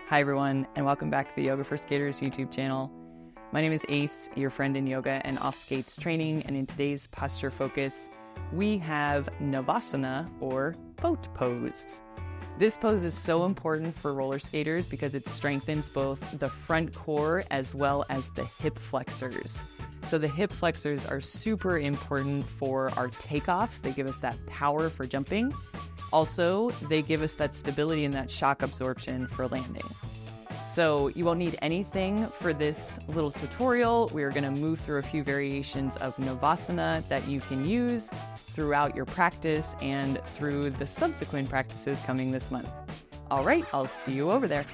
Hi everyone, and welcome back to the Yoga for Skaters YouTube channel. My name is Ace, your friend in yoga and off skates training, and in today's posture focus, we have Navasana, or boat pose. This pose is so important for roller skaters because it strengthens both the front core as well as the hip flexors. So the hip flexors are super important for our takeoffs. They give us that power for jumping. Also, they give us that stability and that shock absorption for landing. So you won't need anything for this little tutorial. We are going to move through a few variations of Navasana that you can use throughout your practice and through the subsequent practices coming this month. All right, I'll see you over there.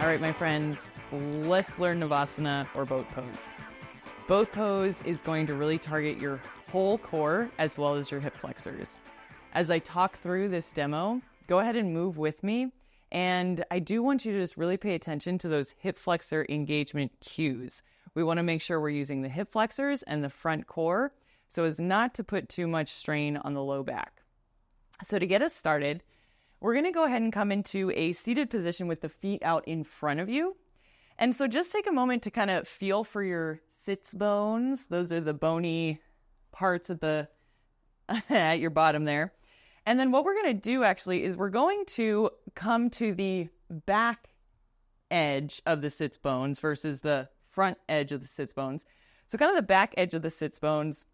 All right, my friends, let's learn Navasana, or boat pose. Boat pose is going to really target your whole core as well as your hip flexors. As I talk through this demo, go ahead and move with me. And I do want you to just really pay attention to those hip flexor engagement cues. We want to make sure we're using the hip flexors and the front core so as not to put too much strain on the low back. So to get us started, we're going to go ahead and come into a seated position with the feet out in front of you. And so just take a moment to kind of feel for your sits bones. Those are the bony parts at at your bottom there. And then what we're going to do actually is we're going to come to the back edge of the sits bones versus the front edge of the sits bones. So kind of the back edge of the sits bones.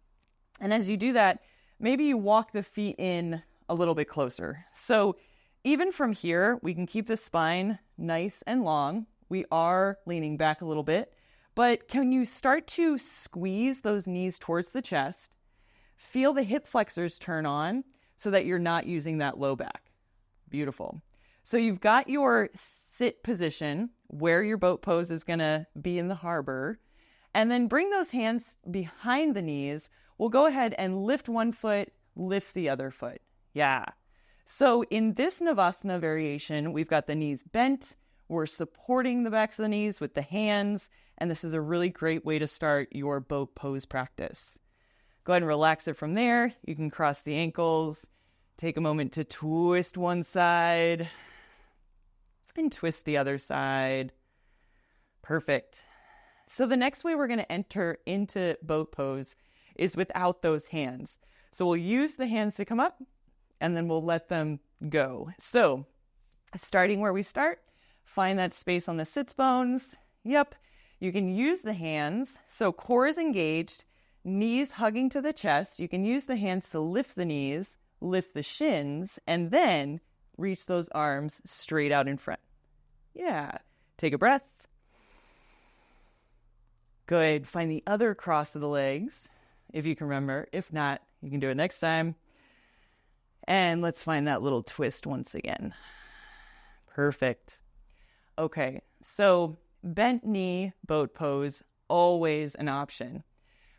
And as you do that, maybe you walk the feet in a little bit closer. So even from here, we can keep the spine nice and long. We are leaning back a little bit, but can you start to squeeze those knees towards the chest? Feel the hip flexors turn on so that you're not using that low back. Beautiful. So you've got your sit position where your boat pose is going to be in the harbor, and then bring those hands behind the knees. We'll go ahead and lift one foot, lift the other foot. Yeah. So in this Navasana variation, we've got the knees bent. We're supporting the backs of the knees with the hands, and this is a really great way to start your boat pose practice. Go ahead and relax it from there. You can cross the ankles, take a moment to twist one side, and twist the other side. Perfect. So the next way we're going to enter into boat pose is without those hands. So we'll use the hands to come up, and then we'll let them go. So starting where we start, find that space on the sits bones. Yep, you can use the hands. So core is engaged, knees hugging to the chest. You can use the hands to lift the knees, lift the shins, and then reach those arms straight out in front. Yeah, take a breath. Good, find the other cross of the legs, if you can remember. If not, you can do it next time. And let's find that little twist once again. Perfect. Okay, so bent knee boat pose, always an option.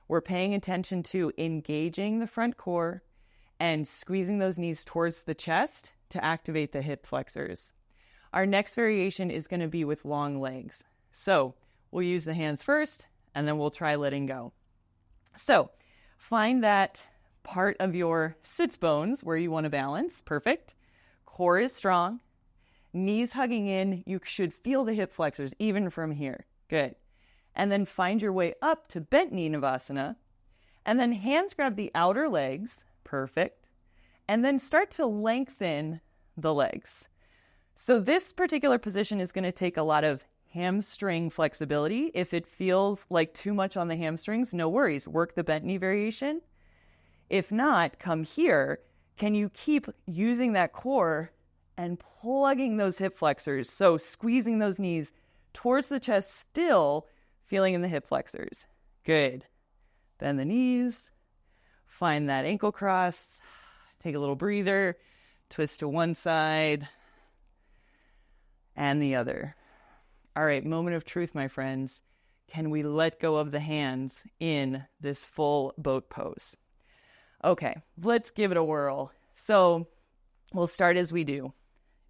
We're paying attention to engaging the front core and squeezing those knees towards the chest to activate the hip flexors. Our next variation is going to be with long legs. So we'll use the hands first, and then we'll try letting go. So find that part of your sits bones where you want to balance. Perfect. Core is strong. Knees hugging in. You should feel the hip flexors even from here. Good. And then find your way up to bent knee Navasana. And then hands grab the outer legs. Perfect. And then start to lengthen the legs. So this particular position is going to take a lot of hamstring flexibility. If it feels like too much on the hamstrings, no worries. Work the bent knee variation. If not, come here. Can you keep using that core and plugging those hip flexors? So squeezing those knees towards the chest, still feeling in the hip flexors. Good. Bend the knees. Find that ankle cross. Take a little breather. Twist to one side and the other. All right, moment of truth, my friends. Can we let go of the hands in this full boat pose? Okay, let's give it a whirl. So we'll start as we do.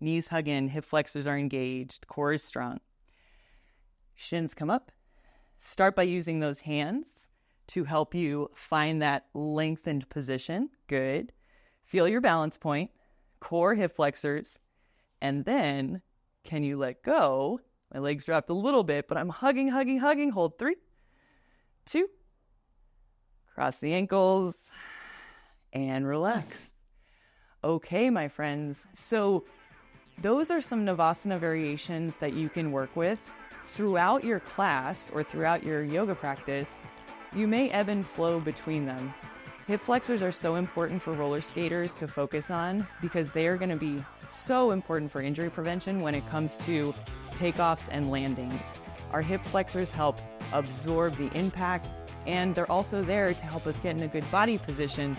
Knees hug in, hip flexors are engaged, core is strong. Shins come up. Start by using those hands to help you find that lengthened position. Good. Feel your balance point, core, hip flexors, and then can you let go? My legs dropped a little bit, but I'm hugging. Hold 3, 2, cross the ankles, and relax. Okay, my friends. So those are some Navasana variations that you can work with throughout your class or throughout your yoga practice. You may ebb and flow between them. Hip flexors are so important for roller skaters to focus on because they are going to be so important for injury prevention when it comes to takeoffs and landings. Our hip flexors help absorb the impact, and they're also there to help us get in a good body position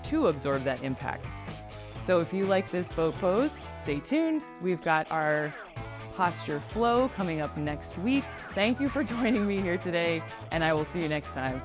to absorb that impact. So if you like this boat pose, stay tuned. We've got our posture flow coming up next week. Thank you for joining me here today, and I will see you next time.